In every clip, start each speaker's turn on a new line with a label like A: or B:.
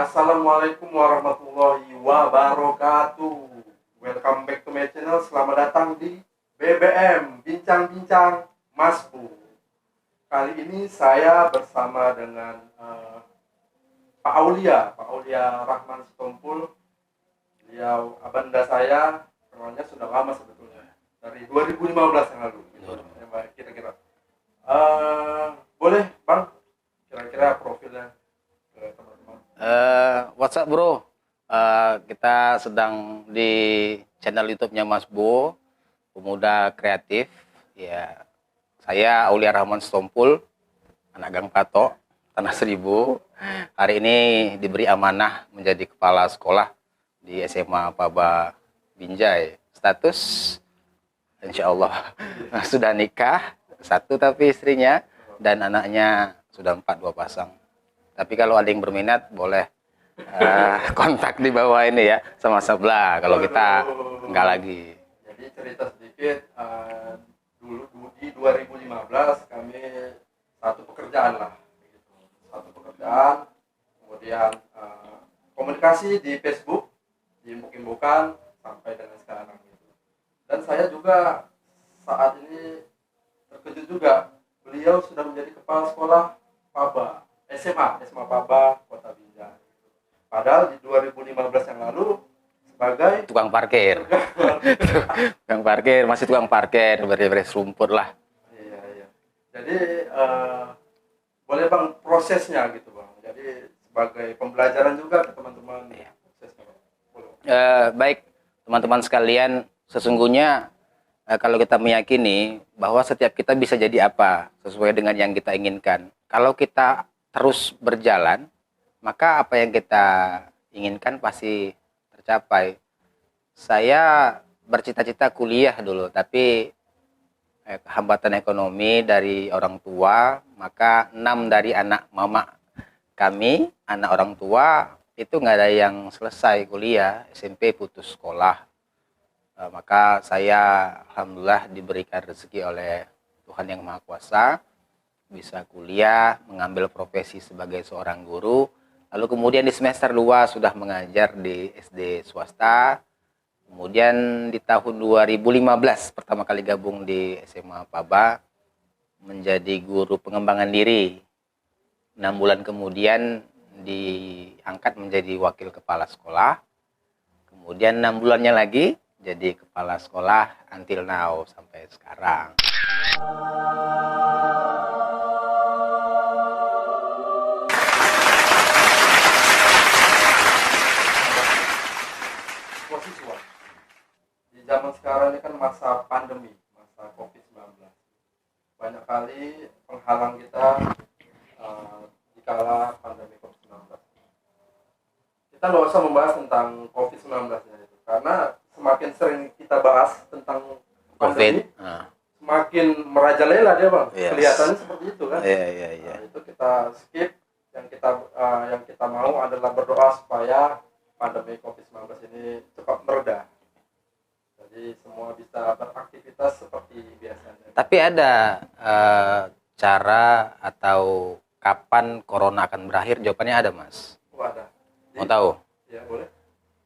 A: Assalamualaikum warahmatullahi wabarakatuh. Welcome back to my channel. Selamat datang di BBM Bincang-Bincang Mas Bu. Kali ini saya bersama dengan Pak Aulia Rahman Sitompul. Beliau abanda saya, kenalnya sudah lama sebetulnya, dari 2015 yang lalu. Kira-kira. Boleh Bang, kira-kira profilnya ke teman-teman.
B: What's up bro? Kita sedang di channel YouTube-nya Mas Bo, pemuda kreatif. Ya, saya Aulia Rahman Sitompul, anak Gang Patok, Tanah Seribu. Hari ini diberi amanah menjadi kepala sekolah di SMA Paba Binjai. Status, insya Allah sudah nikah, satu tapi istrinya, dan anaknya sudah 4, 2 pasang. Tapi kalau ada yang berminat boleh kontak di bawah ini ya, sama sebelah. Kalau kita enggak lagi.
A: Jadi cerita sedikit, dulu di 2015 kami satu pekerjaan lah, kemudian komunikasi di Facebook, diimbuk-imbukan sampai dengan sekarang gitu. Dan saya juga saat ini terkejut juga, beliau sudah menjadi kepala sekolah Paba SMA Paba Kota Binjai. Padahal di 2015 yang lalu sebagai
B: tukang parkir. Tukang parkir, masih tukang parkir, beres-beres rumput lah.
A: Iya. Jadi boleh Bang prosesnya gitu Bang. Jadi sebagai pembelajaran juga ke teman-teman.
B: Iya.
A: Prosesnya Bang.
B: Baik teman-teman sekalian, sesungguhnya kalau kita meyakini bahwa setiap kita bisa jadi apa sesuai dengan yang kita inginkan. Kalau kita terus berjalan, maka apa yang kita inginkan pasti tercapai. Saya bercita-cita kuliah dulu, tapi hambatan ekonomi dari orang tua, maka 6 dari anak mama kami, anak orang tua, itu nggak ada yang selesai kuliah, SMP putus sekolah. Maka saya alhamdulillah diberikan rezeki oleh Tuhan Yang Maha Kuasa, bisa kuliah, mengambil profesi sebagai seorang guru. Lalu kemudian di semester 2 sudah mengajar di SD swasta. Kemudian di tahun 2015 pertama kali gabung di SMA Paba menjadi guru pengembangan diri. 6 bulan kemudian diangkat menjadi wakil kepala sekolah. Kemudian 6 bulannya lagi jadi kepala sekolah until now sampai sekarang.
A: Siswa di zaman sekarang ini kan masa pandemi, masa COVID-19. Banyak kali penghalang kita di kala pandemi COVID-19. Kita nggak usah membahas tentang COVID-19 ya, itu karena semakin sering kita bahas tentang pandemi, semakin merajalela dia Bang.
B: Yes.
A: Kelihatannya seperti itu kan.
B: Iya.
A: Nah, itu kita skip. Yang kita mau adalah berdoa supaya pandemi COVID-19 ini cepat mereda. Jadi semua bisa beraktivitas seperti biasanya.
B: Tapi ada cara atau kapan corona akan berakhir? Jawabannya ada, Mas.
A: Oh, ada.
B: Mau tahu?
A: Ya, boleh.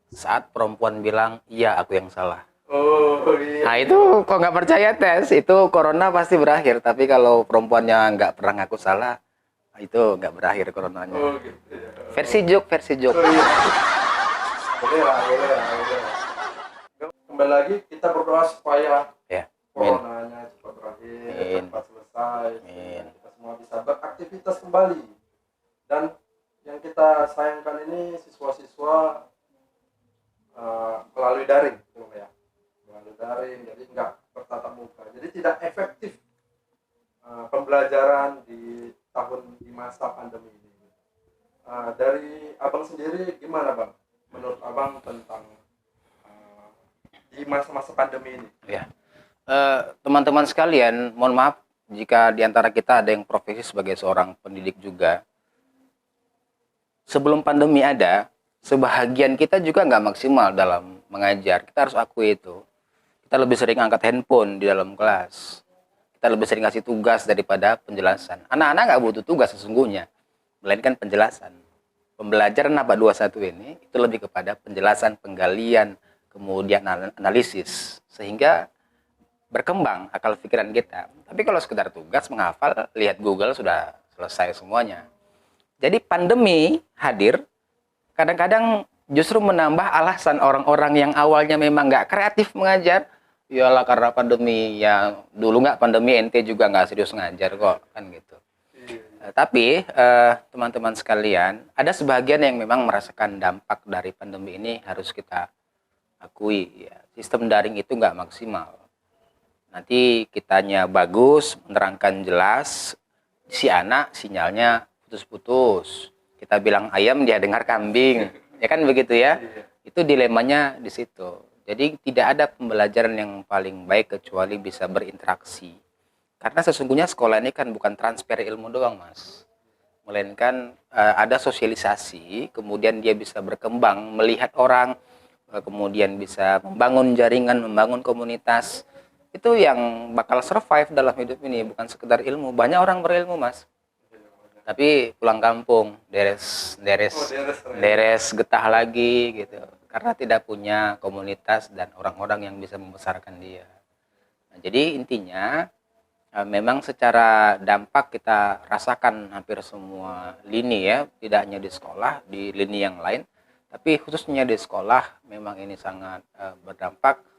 B: Saat perempuan bilang, iya aku yang salah.
A: Oh, iya.
B: Nah itu kok nggak percaya tes, itu corona pasti berakhir. Tapi kalau perempuannya nggak pernah ngaku salah, itu nggak berakhir coronanya.
A: Oh, gitu ya.
B: Versi joke.
A: Oh, iya. Boleh lah. Kembali lagi kita berdoa supaya
B: Ya.
A: coronanya cepat berakhir,
B: Amin.
A: cepat selesai,
B: Amin.
A: kita semua bisa beraktivitas kembali. Dan yang kita sayangkan ini siswa-siswa melalui daring, jadi nggak bertatap muka, jadi tidak efektif pembelajaran di masa pandemi ini. Dari Abang sendiri gimana Bang? Menurut Abang tentang di masa-masa pandemi ini?
B: Ya, teman-teman sekalian, mohon maaf jika di antara kita ada yang profesi sebagai seorang pendidik juga. Sebelum pandemi ada, sebahagian kita juga nggak maksimal dalam mengajar. Kita harus akui itu. Kita lebih sering angkat handphone di dalam kelas. Kita lebih sering kasih tugas daripada penjelasan. Anak-anak nggak butuh tugas sesungguhnya, melainkan penjelasan. pembelajaran ABA 21 ini itu lebih kepada penjelasan, penggalian, kemudian analisis, sehingga berkembang akal pikiran kita. Tapi kalau sekedar tugas menghafal, lihat Google sudah selesai semuanya. Jadi pandemi hadir, kadang-kadang justru menambah alasan orang-orang yang awalnya memang nggak kreatif mengajar. Iyalah karena pandemi, ya dulu nggak pandemi ente juga nggak serius ngajar kok, kan gitu. Tapi teman-teman sekalian, ada sebagian yang memang merasakan dampak dari pandemi ini, harus kita akui ya. Sistem daring itu nggak maksimal. Nanti kitanya bagus, menerangkan jelas, si anak sinyalnya putus-putus. Kita bilang ayam, dia dengar kambing. Ya kan begitu ya? Itu dilemanya di situ. Jadi tidak ada pembelajaran yang paling baik kecuali bisa berinteraksi. Karena sesungguhnya sekolah ini kan bukan transfer ilmu doang, Mas. Melainkan ada sosialisasi, kemudian dia bisa berkembang, melihat orang, kemudian bisa membangun jaringan, membangun komunitas. Itu yang bakal survive dalam hidup ini, bukan sekedar ilmu. Banyak orang berilmu, Mas, tapi pulang kampung deres getah lagi gitu, karena tidak punya komunitas dan orang-orang yang bisa membesarkan dia. Nah, jadi intinya memang secara dampak kita rasakan hampir semua lini ya, tidak hanya di sekolah, di lini yang lain, tapi khususnya di sekolah memang ini sangat berdampak.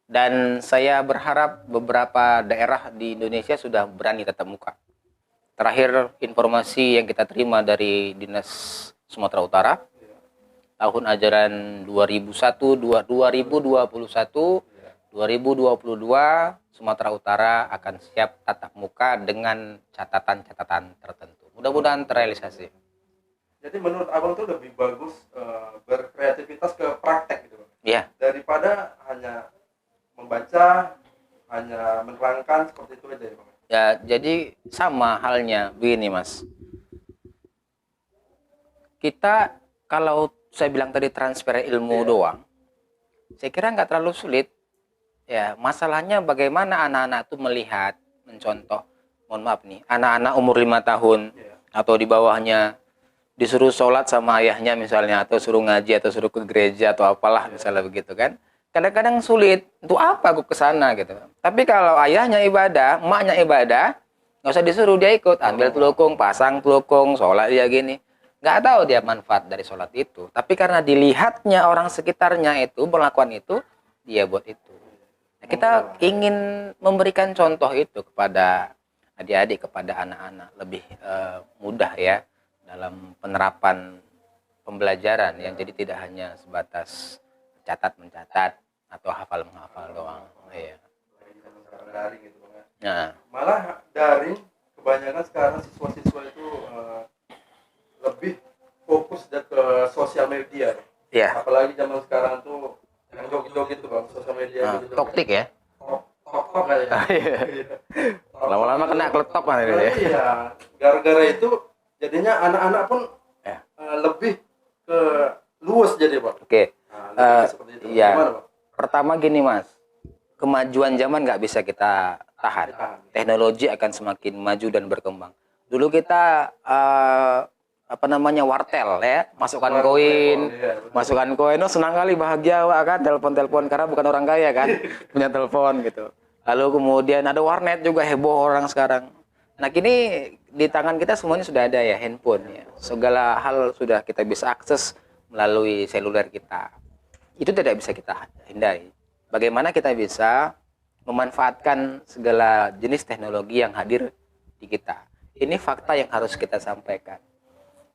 B: Dan saya berharap beberapa daerah di Indonesia sudah berani tatap muka. Terakhir informasi yang kita terima dari Dinas Sumatera Utara, tahun ajaran 2021, 2022 Sumatera Utara akan siap tatap muka dengan catatan-catatan tertentu. Mudah-mudahan terrealisasi.
A: Jadi menurut abang tuh lebih bagus berkreativitas ke praktek gitu,
B: Iya.
A: daripada hanya membaca, hanya menerangkan seperti itu aja ya, Bang.
B: Ya, jadi sama halnya begini, Mas. Kita kalau saya bilang tadi transfer ilmu doang, saya kira nggak terlalu sulit. Ya, masalahnya bagaimana anak-anak itu melihat, mencontoh. Mohon maaf nih, anak-anak umur 5 tahun atau di bawahnya disuruh sholat sama ayahnya misalnya, atau suruh ngaji, atau suruh ke gereja atau apalah misalnya begitu kan. Kadang-kadang sulit, untuk apa aku ke sana gitu. Tapi kalau ayahnya ibadah, emaknya ibadah, nggak usah disuruh, dia ikut, ambil telukung, pasang telukung, sholat dia gini. Nggak tahu dia manfaat dari sholat itu. Tapi karena dilihatnya orang sekitarnya itu melakukan itu, dia buat itu. Nah, kita ingin memberikan contoh itu kepada adik-adik, kepada anak-anak lebih mudah ya dalam penerapan pembelajaran, yang jadi tidak hanya sebatas catat mencatat atau hafal menghafal doang. Iya.
A: Daring gitu, Bang.
B: Nah,
A: Malah daring kebanyakan sekarang siswa-siswa itu lebih fokus ke sosial media.
B: iya.
A: Apalagi zaman sekarang tuh yang joget-joget tuh, Bang, sosial media
B: Nah,
A: gitu.
B: toktik ya.
A: Tok kayaknya.
B: Lama-lama kena kletok kan ini ya.
A: Iya, gara-gara itu jadinya anak-anak pun
B: Ya.
A: lebih ke luas jadi, Bang.
B: Oke.
A: Nah, seperti itu.
B: Iya.
A: Gimana, Bang?
B: Pertama gini, Mas. Kemajuan zaman nggak bisa kita tahan. Teknologi akan semakin maju dan berkembang. Dulu kita wartel ya, masukkan koin, oh senang kali, bahagia Wak, kan, telepon karena bukan orang kaya kan, punya telepon gitu. Lalu kemudian ada warnet juga, heboh orang sekarang. Nah, kini di tangan kita semuanya sudah ada ya, handphone ya. Segala hal sudah kita bisa akses melalui seluler kita. Itu tidak bisa kita hindari. Bagaimana kita bisa memanfaatkan segala jenis teknologi yang hadir di kita. Ini fakta yang harus kita sampaikan.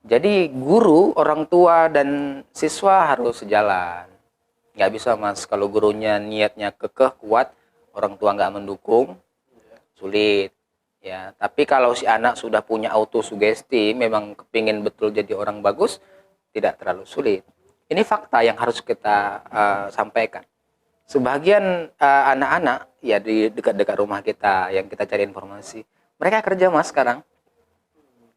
B: Jadi guru, orang tua, dan siswa harus sejalan. Nggak bisa, Mas, kalau gurunya niatnya kekeh, kuat, orang tua nggak mendukung, sulit. Ya, tapi kalau si anak sudah punya autosugesti, memang kepingin betul jadi orang bagus, tidak terlalu sulit. Ini fakta yang harus kita sampaikan. Sebagian anak-anak ya di dekat-dekat rumah kita yang kita cari informasi, mereka kerja, Mas, sekarang.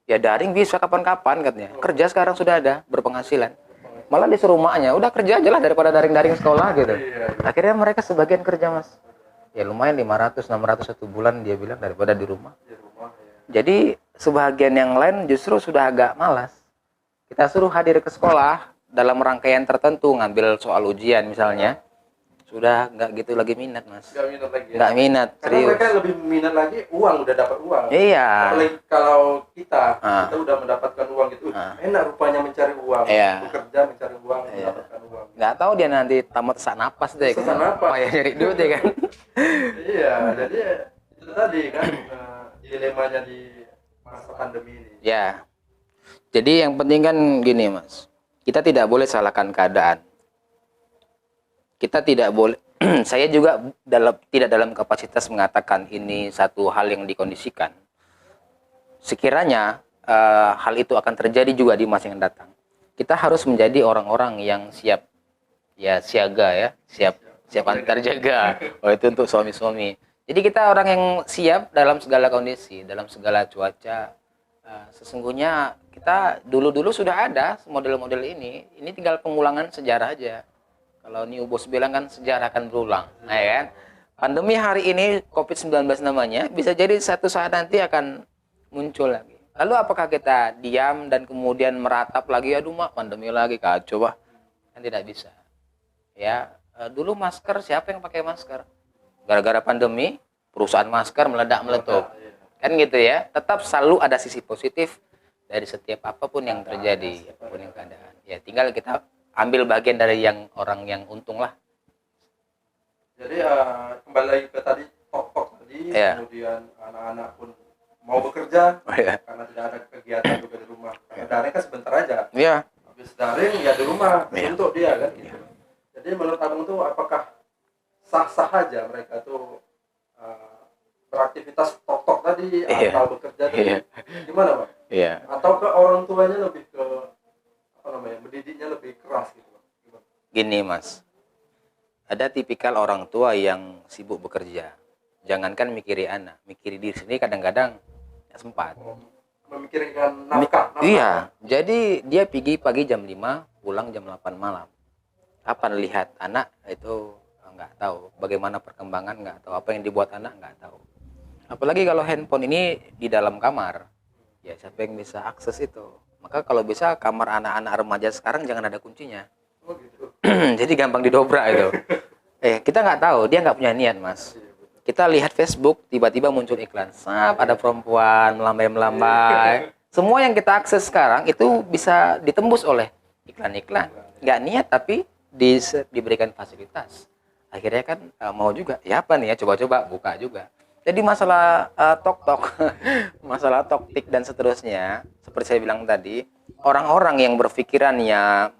B: Ya daring bisa kapan-kapan katanya. Kerja sekarang sudah ada, berpenghasilan. Malah disuruh emaknya, udah kerja aja lah daripada daring-daring sekolah gitu. Akhirnya mereka sebagian kerja, Mas. Ya lumayan 500, 600 satu bulan dia bilang daripada di rumah. Jadi sebagian yang lain justru sudah agak malas. kita suruh hadir ke sekolah dalam rangkaian tertentu, ngambil soal ujian misalnya, sudah nggak gitu lagi minat, Mas.
A: Nggak minat lagi ya?
B: Nggak minat,
A: Karena
B: serius.
A: mereka lebih minat lagi uang, udah dapat uang.
B: Iya.
A: Apalagi kalau kita udah mendapatkan uang gitu, enak rupanya mencari uang,
B: Iya.
A: bekerja mencari uang, mendapatkan uang.
B: Nggak tahu dia nanti tamat sesak napas deh.
A: Sesak napas.
B: Payah nyari duit ya kan.
A: Iya, jadi itu tadi kan dilemanya di masa pandemi ini.
B: Ya. Jadi yang penting kan gini, Mas. Kita tidak boleh salahkan keadaan. Kita tidak boleh saya juga tidak dalam kapasitas mengatakan ini satu hal yang dikondisikan. Sekiranya hal itu akan terjadi juga di masa yang datang. Kita harus menjadi orang-orang yang siap, ya siaga ya, siap antar jaga. Oh, itu untuk suami-suami. Jadi kita orang yang siap dalam segala kondisi, dalam segala cuaca. Sesungguhnya kita dulu-dulu sudah ada model-model ini. Ini tinggal pengulangan sejarah aja. Kalau New Bos bilang kan sejarah akan berulang, ya kan? Pandemi hari ini COVID-19 namanya bisa jadi satu saat nanti akan muncul lagi. Lalu apakah kita diam dan kemudian meratap lagi, aduh mak pandemi lagi kacau bah? Kan tidak bisa. Ya, dulu masker siapa yang pakai masker? Gara-gara pandemi perusahaan masker meledak-meletup. Kan gitu ya. Tetap selalu ada sisi positif dari setiap apapun yang terjadi, apapun yang keadaan. Ya, tinggal kita ambil bagian dari yang orang yang untung lah.
A: Jadi kembali lagi ke tadi tok tadi, kemudian anak-anak pun mau bekerja karena tidak ada kegiatan juga di rumah. Karena daring kan sebentar aja.
B: Iya.
A: Habis daring ya di rumah untuk dia kan. Gitu. Jadi menurut abang tuh apakah sah-sah aja mereka tuh beraktivitas tok tadi atau bekerja tadi? Gimana Pak?
B: Iya.
A: Atau ke orang tuanya lebih ke mendidiknya lebih keras gitu.
B: Gini Mas, ada tipikal orang tua yang sibuk bekerja. Jangankan mikiri anak, mikiri diri sendiri kadang-kadang nggak sempat.
A: Memikirkan nafkah.
B: Iya, jadi dia pergi pagi jam 5, pulang jam 8 malam. Kapan lihat anak itu nggak tahu. Bagaimana perkembangan nggak tahu. Apa yang dibuat anak nggak tahu. Apalagi kalau handphone ini di dalam kamar, ya siapa yang bisa akses itu? Maka kalau bisa kamar anak-anak remaja sekarang jangan ada kuncinya.
A: Oh gitu.
B: Jadi gampang didobrak itu. Kita nggak tahu, dia nggak punya niat Mas. Kita lihat Facebook, tiba-tiba muncul iklan. Ada perempuan melambai-melambai. Semua yang kita akses sekarang itu bisa ditembus oleh iklan-iklan. Nggak niat tapi diberikan fasilitas. Akhirnya kan mau juga. Ya apa nih ya, coba-coba buka juga. Jadi masalah tok-tok, masalah toktik dan seterusnya, seperti saya bilang tadi, orang-orang yang berpikirannya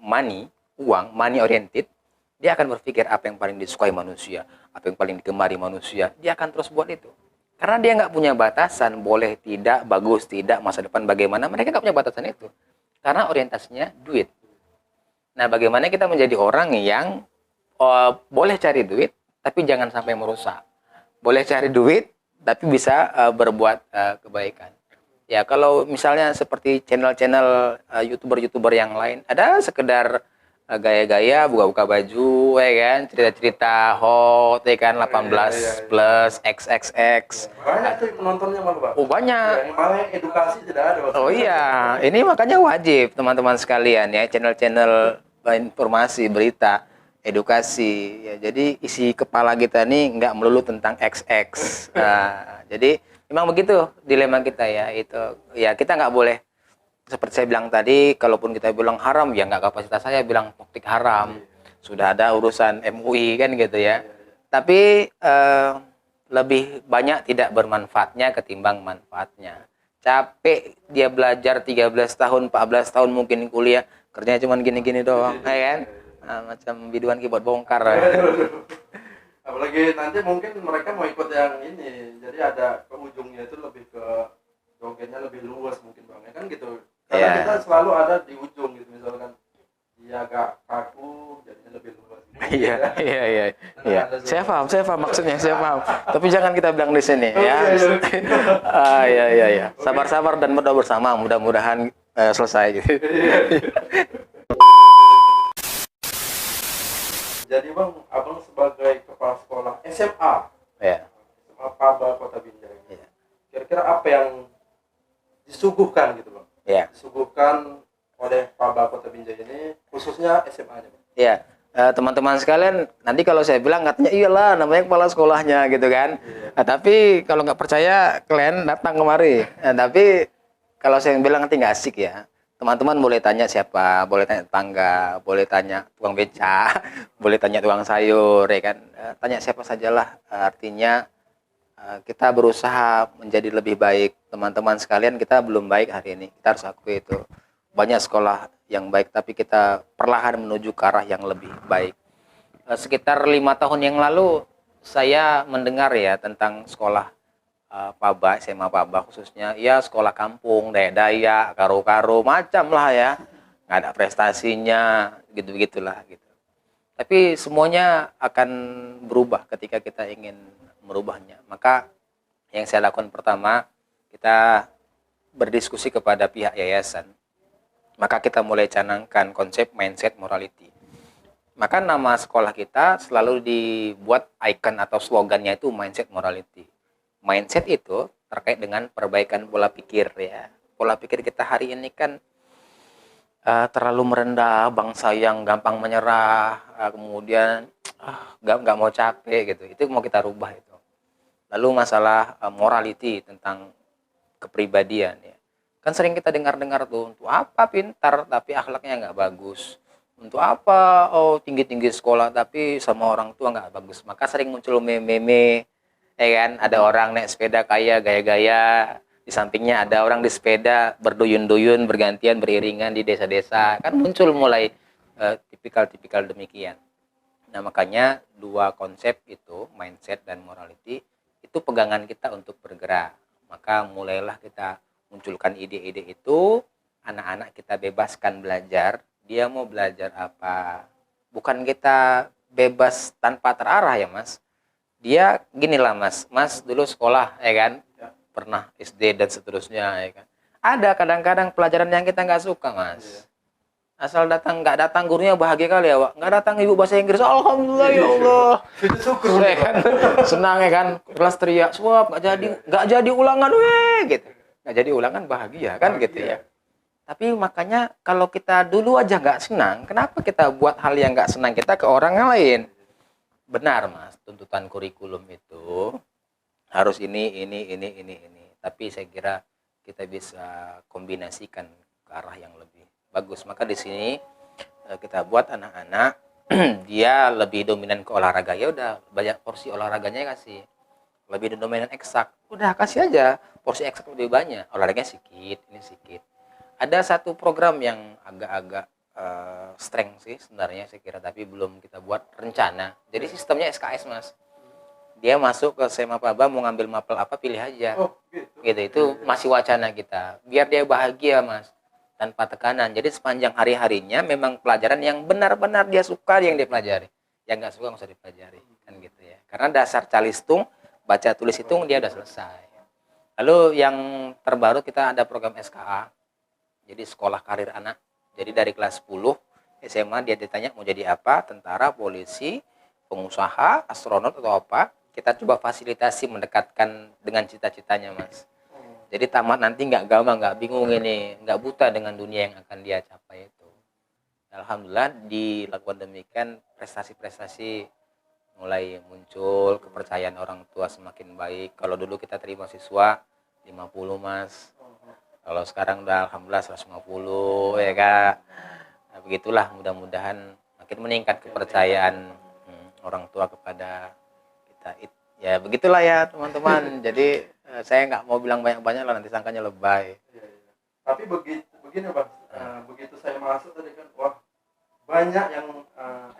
B: uang, money oriented, dia akan berpikir apa yang paling disukai manusia, apa yang paling digemari manusia, dia akan terus buat itu. Karena dia nggak punya batasan, boleh tidak, bagus tidak, masa depan bagaimana, mereka nggak punya batasan itu. Karena orientasinya duit. Nah, bagaimana kita menjadi orang yang boleh cari duit, tapi jangan sampai merusak. Boleh cari duit, tapi bisa berbuat kebaikan. Ya, kalau misalnya seperti channel-channel YouTuber-YouTuber yang lain, ada sekedar gaya-gaya, buka-buka baju, ya kan, cerita-cerita hot, ya kan, 18 plus, XXX.
A: Banyak tuh penontonnya malah Pak.
B: Oh, banyak.
A: Yang malah edukasi tidak ada.
B: Oh iya, ini makanya wajib teman-teman sekalian ya, channel-channel informasi, berita, edukasi. Ya, jadi isi kepala kita nih nggak melulu tentang XX. Jadi memang begitu dilema kita ya, itu ya kita nggak boleh. Seperti saya bilang tadi, kalaupun kita bilang haram, ya nggak kapasitas saya bilang toktik haram. Sudah ada urusan MUI kan gitu ya. Tapi lebih banyak tidak bermanfaatnya ketimbang manfaatnya. Capek dia belajar 13 tahun, 14 tahun mungkin kuliah, kerjanya cuma gini-gini doang, ya kan? Macam biduan keyboard bongkar.
A: Apalagi nanti mungkin mereka mau ikut yang ini, jadi ada ke ujungnya itu lebih ke jogetnya lebih luas mungkin Bang, ya kan gitu. Karena kita selalu ada di ujung gitu, misalkan dia agak kaku jadinya lebih luas gitu.
B: Iya. Saya paham maksudnya, saya paham. Tapi jangan kita bilang di sini ya. Iya. Sabar-sabar dan berdoa bersama, mudah-mudahan selesai gitu.
A: Jadi Bang, Abang sebagai kepala sekolah SMA, SMA Paba Kota Binjai, kira-kira apa yang disuguhkan gitu Bang? Disuguhkan oleh Paba Kota Binjai ini, khususnya SMA-nya.
B: Ya, teman-teman sekalian, nanti kalau saya bilang katanya iyalah namanya kepala sekolahnya gitu kan.
A: Iya.
B: Nah, tapi kalau nggak percaya kalian datang kemari. Nah, tapi kalau saya bilang nanti nggak asik ya. Teman-teman boleh tanya siapa, boleh tanya tetangga, boleh tanya tukang beca, boleh tanya tukang sayur, ya kan. Tanya siapa sajalah. Artinya kita berusaha menjadi lebih baik. Teman-teman sekalian, kita belum baik hari ini. Kita harus akui itu. Banyak sekolah yang baik, tapi kita perlahan menuju ke arah yang lebih baik. Sekitar 5 tahun yang lalu, saya mendengar ya tentang sekolah Paba, SMA Paba khususnya. Ya, sekolah kampung, daya-daya, karo-karo, macam lah ya. Nggak ada prestasinya, gitu-begitulah. Gitu. Tapi semuanya akan berubah ketika kita ingin merubahnya. Maka yang saya lakukan pertama, kita berdiskusi kepada pihak yayasan. Maka kita mulai canangkan konsep mindset morality. Maka nama sekolah kita selalu dibuat icon atau slogannya itu mindset morality. Mindset itu terkait dengan perbaikan pola pikir ya. Pola pikir kita hari ini kan terlalu merendah, bangsa yang gampang menyerah, kemudian nggak mau capek gitu. Itu mau kita rubah itu. Lalu masalah morality tentang kepribadian ya. Kan sering kita dengar-dengar tuh, untuk apa pintar tapi akhlaknya nggak bagus. Untuk apa tinggi-tinggi sekolah tapi sama orang tua nggak bagus. Maka sering muncul meme-meme, ya kan? Ada orang naik sepeda kaya gaya-gaya, di sampingnya ada orang di sepeda berduyun-duyun bergantian beriringan di desa-desa. Kan muncul mulai tipikal-tipikal demikian. Nah, makanya dua konsep itu, mindset dan morality, itu pegangan kita untuk bergerak. Maka mulailah kita munculkan ide-ide itu, anak-anak kita bebaskan belajar, dia mau belajar apa. Bukan kita bebas tanpa terarah ya Mas. Dia ginilah Mas dulu sekolah ya kan, pernah SD dan seterusnya ya kan. Ada kadang-kadang pelajaran yang kita nggak suka Mas. Asal nggak datang gurunya bahagia kali ya Wak. Nggak datang ibu bahasa Inggris, alhamdulillah ya Allah.
A: Itu syukur
B: Ya kan? Senang ya kan, kelas teriak suap nggak jadi ulangan weh gitu. Nggak jadi ulangan bahagia kan gitu ya. Tapi makanya kalau kita dulu aja nggak senang, kenapa kita buat hal yang nggak senang kita ke orang yang lain? Benar Mas, tuntutan kurikulum itu harus ini. Tapi saya kira kita bisa kombinasikan ke arah yang lebih bagus. Maka di sini kita buat anak-anak dia lebih dominan ke olahraga, ya udah banyak porsi olahraganya kasih. Lebih dominan eksak, udah kasih aja porsi eksak lebih banyak, olahraganya sedikit, ini sedikit. Ada satu program yang agak-agak strength sih sebenarnya saya kira, tapi belum kita buat rencana. Jadi sistemnya SKS Mas. Dia masuk ke SMA Paba mau ngambil mapel apa pilih aja. Gitu. Itu masih wacana kita. Biar dia bahagia Mas, tanpa tekanan. Jadi sepanjang hari-harinya memang pelajaran yang benar-benar dia suka yang dia pelajari. Yang nggak suka nggak usah dipelajari kan gitu ya. Karena dasar calistung, baca tulis hitung dia udah selesai. Lalu yang terbaru kita ada program SKA. Jadi sekolah karir anak. Jadi dari kelas 10 SMA dia ditanya mau jadi apa, tentara, polisi, pengusaha, astronot atau apa. Kita coba fasilitasi mendekatkan dengan cita-citanya Mas. Jadi tamat nanti nggak gampang, nggak bingung ini, nggak buta dengan dunia yang akan dia capai itu. Alhamdulillah dilakukan demikian, prestasi-prestasi mulai muncul, kepercayaan orang tua semakin baik. Kalau dulu kita terima siswa 50 Mas. Kalau sekarang udah alhamdulillah 150 ya Kak. Nah, begitulah, mudah-mudahan makin meningkat kepercayaan orang tua kepada kita. Ya begitulah ya teman-teman. Jadi saya nggak mau bilang banyak-banyak lah, nanti sangkanya lebay.
A: Tapi begini Bang, begitu saya masuk tadi kan, wah banyak yang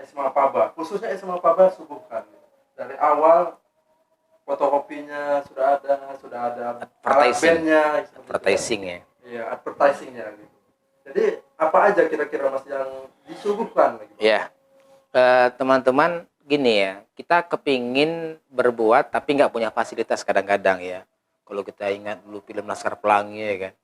A: SMA Paba, khususnya SMA Paba suguhkan. Dari awal fotokopinya sudah ada
B: advertising ya.
A: Iya, advertisingnya gitu. Jadi apa aja kira-kira Mas yang disuguhkan gitu?
B: Ya, teman-teman gini ya, kita kepingin berbuat tapi nggak punya fasilitas kadang-kadang ya. Kalau kita ingat dulu film Laskar Pelangi ya kan,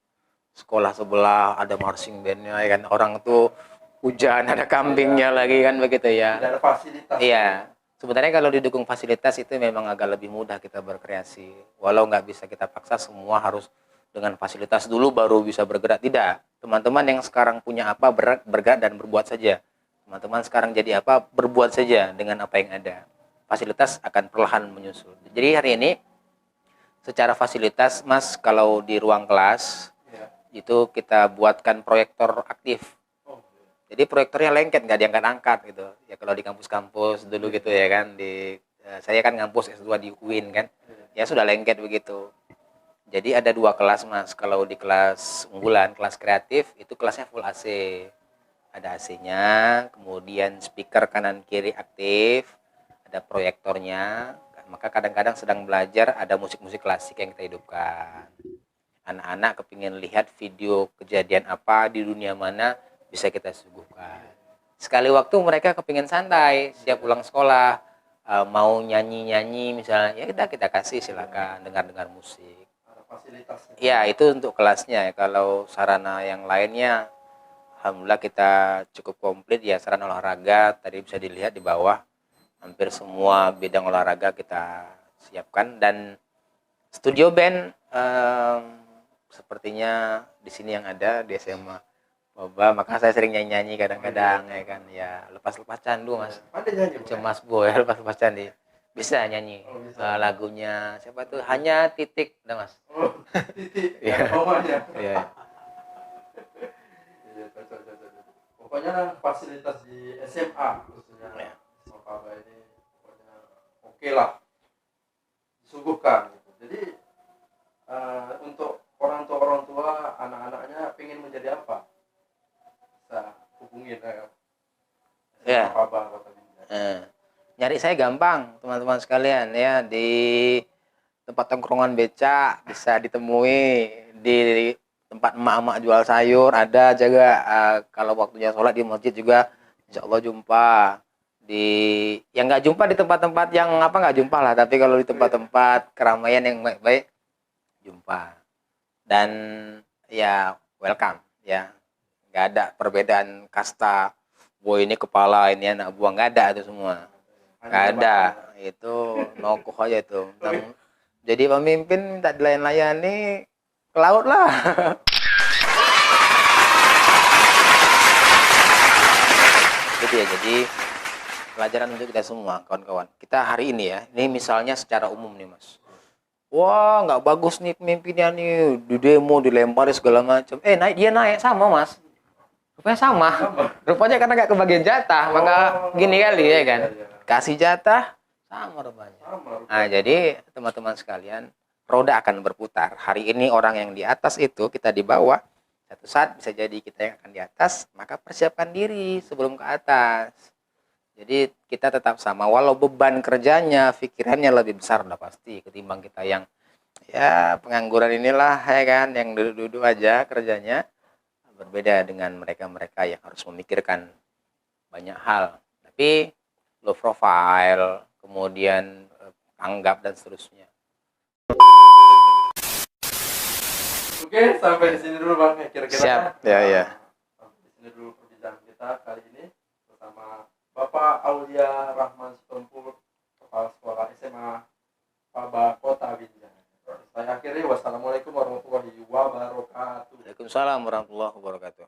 B: sekolah sebelah ada marching bandnya ya kan, orang tuh hujan ada kambingnya lagi kan begitu ya.
A: Tidak ada fasilitas.
B: Iya. Sebenarnya kalau didukung fasilitas itu memang agak lebih mudah kita berkreasi. Walau nggak bisa kita paksa semua harus dengan fasilitas dulu baru bisa bergerak. Tidak. Teman-teman yang sekarang punya apa, bergerak dan berbuat saja. Teman-teman sekarang jadi apa, berbuat saja dengan apa yang ada. Fasilitas akan perlahan menyusul. Jadi hari ini secara fasilitas, Mas, kalau di ruang kelas
A: Ya.
B: itu kita buatkan proyektor aktif.
A: Oh,
B: Jadi proyektornya lengket, nggak diangkat-angkat gitu. Ya kalau di kampus-kampus dulu gitu ya kan, di saya kan ngampus S2 di UIN kan, ya sudah lengket begitu. Jadi ada 2 kelas, Mas. Kalau di kelas unggulan, kelas kreatif itu kelasnya full AC. Ada AC-nya, kemudian speaker kanan kiri aktif, ada proyektornya. Maka kadang-kadang sedang belajar ada musik-musik klasik yang kita hidupkan. Anak-anak kepingin lihat video kejadian apa di dunia mana, bisa kita suguhkan. Sekali waktu mereka kepingin santai, siap pulang sekolah, mau nyanyi-nyanyi misalnya, ya kita kasih, silakan dengar-dengar musik.
A: ada fasilitasnya.
B: Ya, itu untuk kelasnya. Kalau sarana yang lainnya, alhamdulillah kita cukup komplit ya. Sarana olahraga tadi bisa dilihat di bawah, hampir semua bidang olahraga kita siapkan. Dan studio band sepertinya di sini yang ada di SMA Boba, maka saya sering nyanyi-nyanyi kadang-kadang ya kan, ya lepas-lepas candu, Mas.
A: Ada nyanyi, Pak?
B: Macam Mas Boy, lepas-lepas candu bisa nyanyi.
A: Oh, bisa.
B: Lagunya siapa tuh, hanya titik, udah Mas.
A: Oh, titik.
B: Iya.
A: Ada komanya.
B: Iya.
A: Iya, cocok. Pokoknya fasilitas di SMA khususnya
B: Ya.
A: SMA Paba ini pokoknya oke lah disuguhkan gitu. Jadi untuk orang tua anak-anaknya pengen menjadi apa, bisa hubungin ya.
B: Ya.
A: SMA Paba Kota Binjai.
B: Nyari saya gampang, teman-teman sekalian ya, di tempat tongkrongan beca bisa ditemui, di tempat emak-emak jual sayur ada juga. Kalau waktunya sholat di masjid juga insya Allah jumpa. Di yang nggak jumpa di tempat-tempat yang apa, nggak jumpa lah, tapi kalau di tempat-tempat keramaian yang baik-baik jumpa. Dan ya welcome ya, nggak ada perbedaan kasta, boy ini kepala, ini anak buah, nggak ada itu semua, nggak ada. Itu nokoh aja itu. Jadi pemimpin minta dilayan-layani, ke laut lah. Gitu ya. Jadi pelajaran untuk kita semua, kawan-kawan. Kita hari ini ya, ini misalnya secara umum nih, Mas. Wah, nggak bagus nih pemimpinnya nih, di demo dilempari segala macam. Dia naik sama, Mas. Rupanya sama. Rupanya karena nggak kebagian jatah, maka gini kali ya kan. Kasih jatah sama rupanya. Nah, jadi teman-teman sekalian, roda akan berputar. Hari ini orang yang di atas itu, kita di bawah. Satu saat bisa jadi kita yang akan di atas, maka persiapkan diri sebelum ke atas. Jadi kita tetap sama, walau beban kerjanya, pikirannya lebih besar udah pasti ketimbang kita yang ya pengangguran inilah ya kan, yang duduk-duduk aja kerjanya. Berbeda dengan mereka-mereka yang harus memikirkan banyak hal. Tapi low profile, kemudian tanggap dan seterusnya.
A: Oke, sampai di sini dulu Bang. Kira-kira
B: Siap, ya.
A: Sampai di sini dulu perbincangan kita kali ini bersama Bapak Aulia Rahman Sitompul, Kepala Sekolah SMA Paba Kota Binjai. Saya akhiri, wassalamualaikum warahmatullahi wabarakatuh.
B: Waalaikumsalam warahmatullahi wabarakatuh.